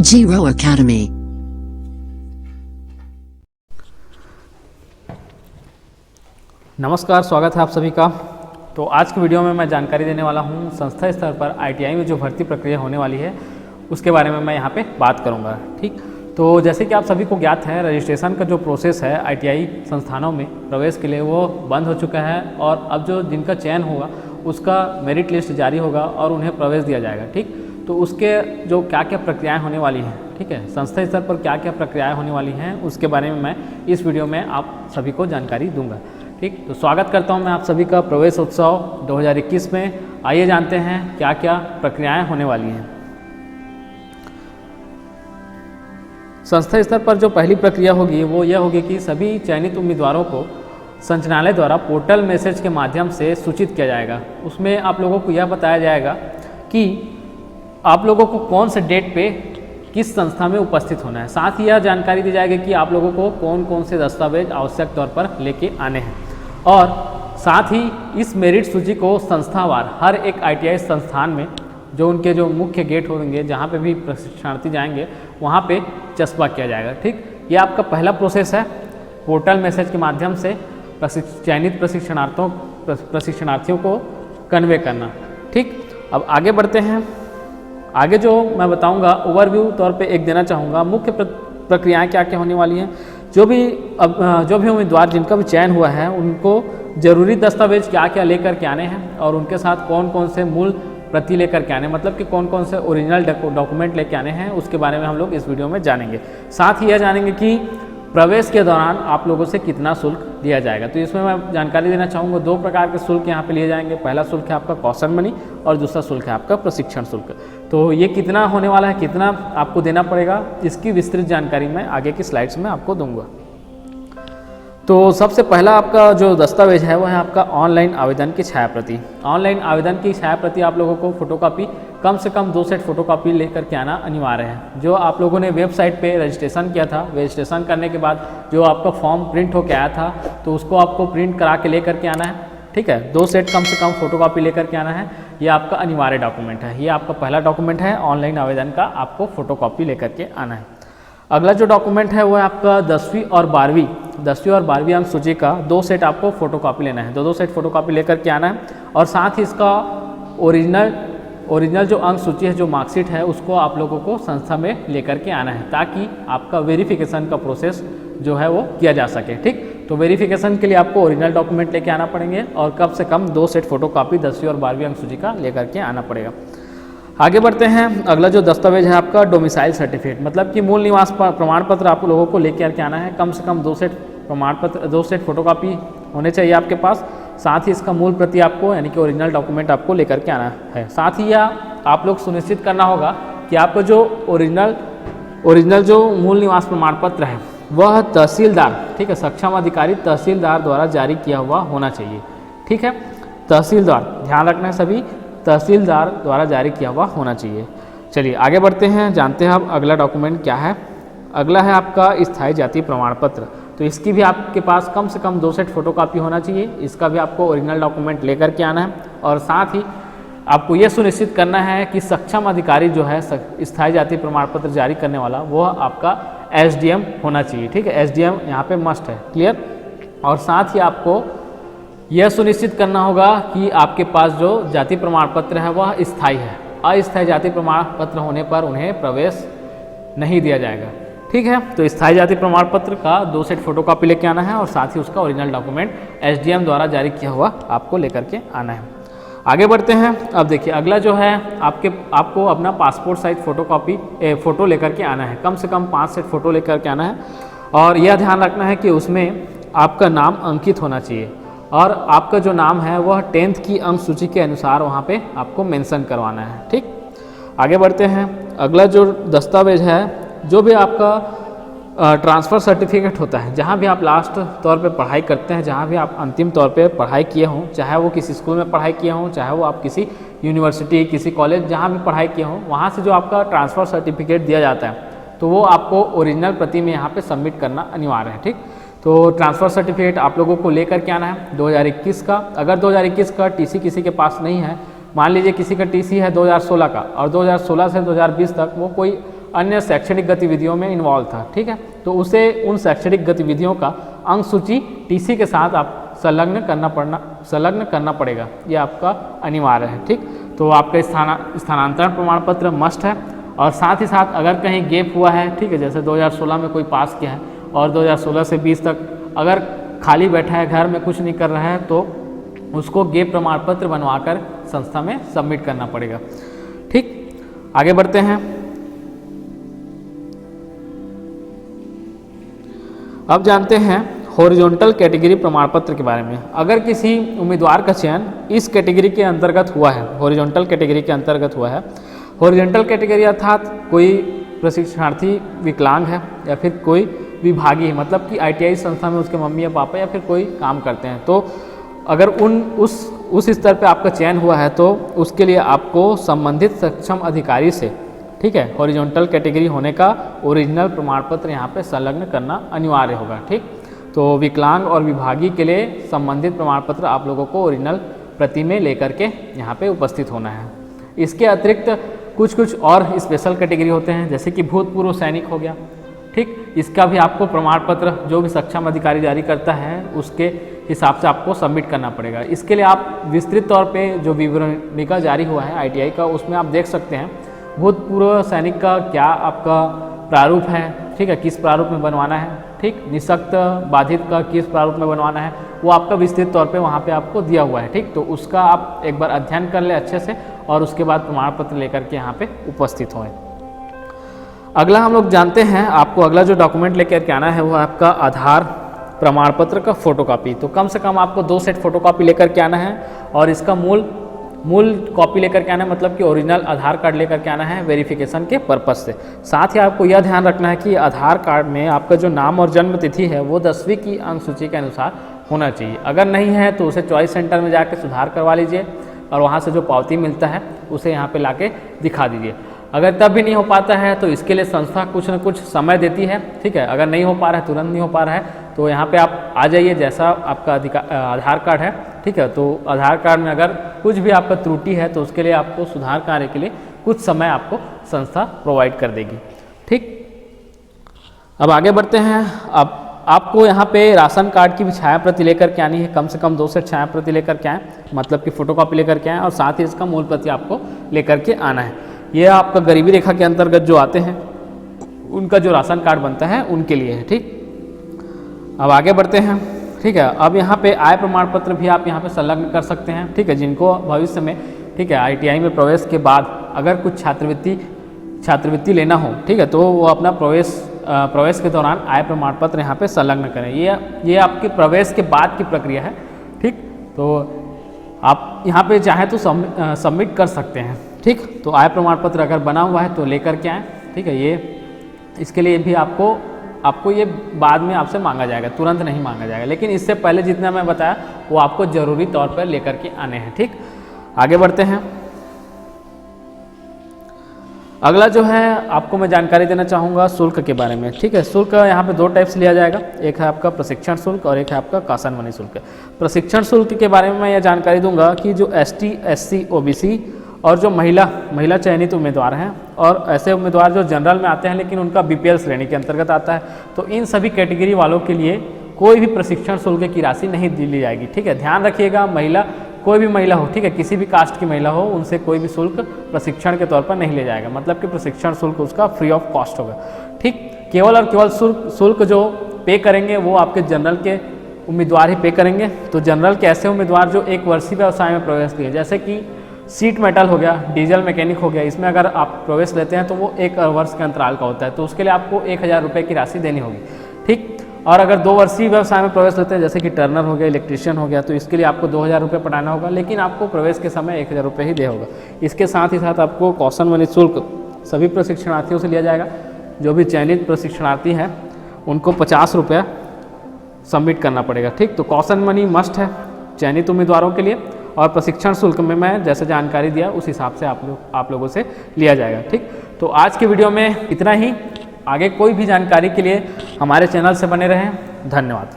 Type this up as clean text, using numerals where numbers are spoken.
Zero Academy. नमस्कार, स्वागत है आप सभी का। तो आज की वीडियो में मैं जानकारी देने वाला हूं संस्था स्तर पर आईटीआई में जो भर्ती प्रक्रिया होने वाली है उसके बारे में मैं यहां पे बात करूंगा। ठीक, तो जैसे कि आप सभी को ज्ञात है, रजिस्ट्रेशन का जो प्रोसेस है आईटीआई संस्थानों में प्रवेश के लिए वो बंद हो चुका है और अब जो जिनका चयन होगा उसका मेरिट लिस्ट जारी होगा और उन्हें प्रवेश दिया जाएगा। ठीक, तो उसके जो क्या क्या प्रक्रियाएँ होने वाली हैं, ठीक है, संस्था स्तर पर क्या क्या प्रक्रियाएँ होने वाली हैं उसके बारे में मैं इस वीडियो में आप सभी को जानकारी दूँगा। ठीक, तो स्वागत करता हूं मैं आप सभी का प्रवेश उत्सव 2021 में। आइए जानते हैं क्या क्या प्रक्रियाएं होने वाली हैं। संस्था स्तर पर जो पहली प्रक्रिया होगी वो यह होगी कि सभी चयनित उम्मीदवारों को संचालनालय द्वारा पोर्टल मैसेज के माध्यम से सूचित किया जाएगा। उसमें आप लोगों को यह बताया जाएगा कि आप लोगों को कौन से डेट पे किस संस्था में उपस्थित होना है। साथ ही यह जानकारी दी जाएगी कि आप लोगों को कौन कौन से दस्तावेज आवश्यक तौर पर लेके आने हैं और साथ ही इस मेरिट सूची को संस्थावार हर एक आईटीआई संस्थान में जो उनके जो मुख्य गेट होंगे, जहाँ पे भी प्रशिक्षणार्थी जाएंगे वहाँ पे चस्पा किया जाएगा। ठीक, ये आपका पहला प्रोसेस है, पोर्टल मैसेज के माध्यम से चयनित प्रशिक्षणार्थियों को कन्वे करना। ठीक, अब आगे बढ़ते हैं। आगे जो मैं बताऊंगा ओवरव्यू तौर पे एक देना चाहूँगा, मुख्य प्रक्रियाएं क्या क्या होने वाली हैं। जो भी उम्मीदवार जिनका भी चयन हुआ है उनको जरूरी दस्तावेज क्या क्या लेकर के आने हैं और उनके साथ कौन कौन से मूल प्रति लेकर के आने, मतलब कि कौन कौन से ओरिजिनल डॉक्यूमेंट लेके आने हैं, उसके बारे में हम लोग इस वीडियो में जानेंगे। साथ ही यह जानेंगे कि प्रवेश के दौरान आप लोगों से कितना शुल्क दिया जाएगा। तो इसमें मैं जानकारी देना चाहूँगा, दो प्रकार के शुल्क यहाँ पे लिए जाएंगे। पहला शुल्क है आपका कॉशन मनी और दूसरा शुल्क है आपका प्रशिक्षण शुल्क। तो ये कितना होने वाला है, कितना आपको देना पड़ेगा, इसकी विस्तृत जानकारी मैं आगे की स्लाइड्स में आपको दूंगा। तो सबसे पहला आपका जो दस्तावेज है वो है आपका ऑनलाइन आवेदन की छायाप्रति। ऑनलाइन आवेदन की छायाप्रति आप लोगों को फोटोकॉपी कम से कम 2 सेट फोटोकॉपी लेकर के आना अनिवार्य है। जो आप लोगों ने वेबसाइट पे रजिस्ट्रेशन किया था, रजिस्ट्रेशन करने के बाद जो आपका फॉर्म प्रिंट होकर आया था तो उसको आपको प्रिंट करा के लेकर के आना है। ठीक है, 2 सेट कम से कम फोटोकॉपी लेकर के आना है। ये आपका अनिवार्य डॉक्यूमेंट है, ये आपका पहला डॉक्यूमेंट है ऑनलाइन आवेदन का, आपको फोटोकॉपी लेकर के आना है। अगला जो डॉक्यूमेंट है वो है आपका 10वीं और 12वीं अंक सूची का 2 सेट आपको फोटोकॉपी लेना है। 2 सेट फोटोकॉपी लेकर के आना है और साथ ही इसका ओरिजिनल जो अंक सूची है, जो मार्कशीट है, उसको आप लोगों को संस्था में लेकर के आना है ताकि आपका वेरिफिकेशन का प्रोसेस जो है वो किया जा सके। ठीक, तो वेरिफिकेशन के लिए आपको ओरिजिनल डॉक्यूमेंट लेके आना पड़ेंगे और कम से कम 2 सेट फोटोकॉपी 10वीं और 12वीं अंक सूची का लेकर के आना पड़ेगा। आगे बढ़ते हैं। अगला जो दस्तावेज है आपका डोमिसाइल सर्टिफिकेट, मतलब कि मूल निवास प्रमाण पत्र आप लोगों को लेकर के आना है। कम से कम 2 सेट प्रमाण पत्र, 2 सेट फोटोकॉपी होने चाहिए आपके पास। साथ ही इसका मूल प्रति आपको यानी कि ओरिजिनल डॉक्यूमेंट आपको लेकर के आना है। साथ ही यह आप लोग सुनिश्चित करना होगा कि आपका जो ओरिजिनल जो मूल निवास प्रमाण पत्र है वह तहसीलदार, ठीक है, सक्षम अधिकारी तहसीलदार द्वारा जारी किया हुआ होना चाहिए। ठीक है, तहसीलदार, ध्यान रखना है सभी, तहसीलदार द्वारा जारी किया हुआ होना चाहिए। चलिए आगे बढ़ते हैं, जानते हैं अब अगला डॉक्यूमेंट क्या है। अगला है आपका स्थायी जाति प्रमाण पत्र। तो इसकी भी आपके पास कम से कम 2 सेट फोटोकॉपी होना चाहिए। इसका भी आपको ओरिजिनल डॉक्यूमेंट लेकर के आना है और साथ ही आपको ये सुनिश्चित करना है कि सक्षम अधिकारी जो है स्थायी जाति प्रमाण पत्र जारी करने वाला वह आपका एसडीएम होना चाहिए। ठीक है, एसडीएम यहाँ पे मस्ट है, क्लियर। और साथ ही आपको यह सुनिश्चित करना होगा कि आपके पास जो जाति प्रमाण पत्र है वह स्थायी है। अस्थायी जाति प्रमाण पत्र होने पर उन्हें प्रवेश नहीं दिया जाएगा। ठीक है, तो स्थायी जाति प्रमाण पत्र का 2 सेट फोटोकॉपी लेके आना है और साथ ही उसका ओरिजिनल डॉक्यूमेंट एसडीएम द्वारा जारी किया हुआ आपको लेकर के आना है। आगे बढ़ते हैं। अब देखिए अगला जो है आपको अपना पासपोर्ट साइज फोटो लेकर के आना है। कम से कम 5 सेट फोटो लेकर के आना है और यह ध्यान रखना है कि उसमें आपका नाम अंकित होना चाहिए और आपका जो नाम है वह 10th की अंक सूची के अनुसार वहाँ पे आपको मेंशन करवाना है। ठीक, आगे बढ़ते हैं। अगला जो दस्तावेज है, जो भी आपका ट्रांसफ़र सर्टिफिकेट होता है, जहाँ भी आप लास्ट तौर पे पढ़ाई करते हैं, जहाँ भी आप अंतिम तौर पे पढ़ाई किए हों, चाहे वो किसी स्कूल में पढ़ाई किए हों, चाहे वो आप किसी यूनिवर्सिटी, किसी कॉलेज, जहाँ भी पढ़ाई किए हों, वहाँ से जो आपका ट्रांसफ़र सर्टिफिकेट दिया जाता है तो वो आपको ओरिजिनल प्रति में यहाँ पे सबमिट करना अनिवार्य है। ठीक, तो ट्रांसफ़र सर्टिफिकेट आप लोगों को लेकर के आना है 2021 का। अगर 2021 का टीसी किसी के पास नहीं है, मान लीजिए किसी का टीसी है 2016 का और 2016 से 2020 तक वो कोई अन्य शैक्षणिक गतिविधियों में इन्वॉल्व था, ठीक है। तो उसे उन शैक्षणिक गतिविधियों का अंक सूची टीसी के साथ आप संलग्न करना पड़ेगा, ये आपका अनिवार्य है, ठीक। तो आपका स्थानांतरण प्रमाण पत्र मस्ट है। और साथ ही साथ अगर कहीं गैप हुआ है, ठीक है, जैसे 2016 में कोई पास किया है और 2016 से 20 तक अगर खाली बैठा है, घर में कुछ नहीं कर रहा है, तो उसको गैप प्रमाण पत्र बनवाकर संस्था में सबमिट करना पड़ेगा, ठीक। आगे बढ़ते हैं। अब जानते हैं हॉरिजॉन्टल कैटेगरी प्रमाण पत्र के बारे में। अगर किसी उम्मीदवार का चयन इस कैटेगरी के अंतर्गत हुआ है, हॉरिजॉन्टल कैटेगरी के अंतर्गत हुआ है, हॉरिजॉन्टल कैटेगरी अर्थात कोई प्रशिक्षणार्थी विकलांग है या फिर कोई विभागी है, मतलब कि ITI संस्था में उसके मम्मी या पापा या फिर कोई काम करते हैं, तो अगर उस स्तर पे आपका चयन हुआ है तो उसके लिए आपको संबंधित सक्षम अधिकारी से, ठीक है, हॉरिजॉन्टल कैटेगरी होने का ओरिजिनल प्रमाण पत्र यहाँ पे संलग्न करना अनिवार्य होगा, ठीक। तो विकलांग और विभागी के लिए संबंधित प्रमाण पत्र आप लोगों को ओरिजिनल प्रति में लेकर के यहाँ पे उपस्थित होना है। इसके अतिरिक्त कुछ और स्पेशल कैटेगरी होते हैं, जैसे कि भूतपूर्व सैनिक हो गया, ठीक। इसका भी आपको प्रमाण पत्र जो भी सक्षम अधिकारी जारी करता है उसके हिसाब से आपको सबमिट करना पड़ेगा। इसके लिए आप विस्तृत तौर पे जो विवरणिका जारी हुआ है ITI का, उसमें आप देख सकते हैं भूतपूर्व सैनिक का क्या आपका प्रारूप है, ठीक है, किस प्रारूप में बनवाना है, ठीक। निःशक्त बाधित का किस प्रारूप में बनवाना है, वो आपका विस्तृत तौर पे वहाँ पे आपको दिया हुआ है, ठीक। तो उसका आप एक बार अध्ययन कर ले अच्छे से और उसके बाद प्रमाण पत्र लेकर के यहाँ पे उपस्थित हों। अगला हम लोग जानते हैं, आपको अगला जो डॉक्यूमेंट लेकर के आना है वो आपका आधार प्रमाण पत्र का फोटोकॉपी। तो कम से कम आपको 2 सेट फोटोकॉपी लेकर के आना है और इसका मूल कॉपी लेकर के आना है, मतलब कि ओरिजिनल आधार कार्ड लेकर के आना है वेरिफिकेशन के पर्पज़ से। साथ ही आपको यह ध्यान रखना है कि आधार कार्ड में आपका जो नाम और जन्म तिथि है वो 10वीं की अंक सूची के अनुसार होना चाहिए। अगर नहीं है तो उसे चॉइस सेंटर में जाकर सुधार करवा लीजिए और वहाँ से जो पावती मिलता है उसे यहाँ पे लाके दिखा दीजिए। अगर तब भी नहीं हो पाता है तो इसके लिए संस्था कुछ न कुछ समय देती है, ठीक है। अगर नहीं हो पा रहा है, तुरंत नहीं हो पा रहा है, तो यहाँ पे आप आ जाइए, जैसा आपका आधार कार्ड है, ठीक है। तो आधार कार्ड में अगर कुछ भी आपका त्रुटि है तो उसके लिए आपको सुधार कार्य के लिए कुछ समय आपको संस्था प्रोवाइड कर देगी, ठीक। अब आगे बढ़ते हैं। अब आपको यहाँ पे राशन कार्ड की भी छाया प्रति लेकर के आनी है, कम से कम 2 सेट छाया प्रति लेकर के आएँ, मतलब कि फोटोकॉपी लेकर के आएँ और साथ ही इसका मूल प्रति आपको लेकर के आना है। ये आपका गरीबी रेखा के अंतर्गत जो आते हैं उनका जो राशन कार्ड बनता है उनके लिए है, ठीक। अब आगे बढ़ते हैं, ठीक है। अब यहाँ पे आय प्रमाण पत्र भी आप यहाँ पे संलग्न कर सकते हैं, ठीक है, जिनको भविष्य में, ठीक है, ITI में प्रवेश के बाद अगर कुछ छात्रवृत्ति लेना हो, ठीक है, तो वो अपना प्रवेश के दौरान आय प्रमाण पत्र यहाँ पे संलग्न करें। ये आपके प्रवेश के बाद की प्रक्रिया है, ठीक। तो आप यहाँ पे चाहें तो सबमिट कर सकते हैं, ठीक। तो आय प्रमाण पत्र अगर बना हुआ है तो लेकर के आएँ, ठीक है। ये इसके लिए भी आपको ये बाद में आपसे मांगा जाएगा, तुरंत नहीं मांगा जाएगा, लेकिन इससे पहले जितना मैं बताया वो आपको ज़रूरी तौर पर लेकर के आने हैं, ठीक। आगे बढ़ते हैं। अगला जो है आपको मैं जानकारी देना चाहूँगा शुल्क के बारे में, ठीक है। शुल्क यहाँ पे 2 टाइप से लिया जाएगा, एक है आपका प्रशिक्षण शुल्क और एक है आपका कासन मनी शुल्क। प्रशिक्षण शुल्क के बारे में मैं यह जानकारी दूंगा कि जो ST SC OBC और जो महिला चयनित उम्मीदवार हैं और ऐसे उम्मीदवार जो जनरल में आते हैं लेकिन उनका BPL श्रेणी के अंतर्गत आता है, तो इन सभी कैटेगरी वालों के लिए कोई भी प्रशिक्षण शुल्क की राशि नहीं दी जाएगी, ठीक है। ध्यान रखिएगा, कोई भी महिला हो, ठीक है, किसी भी कास्ट की महिला हो, उनसे कोई भी शुल्क प्रशिक्षण के तौर पर नहीं लिया जाएगा, मतलब कि प्रशिक्षण शुल्क उसका फ्री ऑफ कॉस्ट होगा, ठीक। केवल और केवल शुल्क जो पे करेंगे वो आपके जनरल के उम्मीदवार ही पे करेंगे। तो जनरल के ऐसे उम्मीदवार जो 1 वर्षीय व्यवसाय में प्रवेश किए, जैसे कि सीट मेटल हो गया, डीजल मैकेनिक हो गया, इसमें अगर आप प्रवेश लेते हैं तो वो 1 वर्ष के अंतराल का होता है, तो उसके लिए आपको 1000 रुपये की राशि देनी होगी, ठीक। और अगर 2 वर्षीय व्यवसाय में प्रवेश लेते हैं, जैसे कि टर्नर हो गया, इलेक्ट्रीशियन हो गया, तो इसके लिए आपको 2000 रुपये पटाना होगा, लेकिन आपको प्रवेश के समय 1000 रुपये ही दे होगा। इसके साथ ही साथ आपको कौशल मनी शुल्क सभी प्रशिक्षणार्थियों से लिया जाएगा। जो भी चयनित प्रशिक्षणार्थी हैं उनको 50 रुपये सबमिट करना पड़ेगा, ठीक। तो कौशल मनी मस्ट है चयनित उम्मीदवारों के लिए, और प्रशिक्षण शुल्क में मैं जैसे जानकारी दिया उस हिसाब से आप लोगों से लिया जाएगा, ठीक। तो आज के वीडियो में इतना ही। आगे कोई भी जानकारी के लिए हमारे चैनल से बने रहें। धन्यवाद।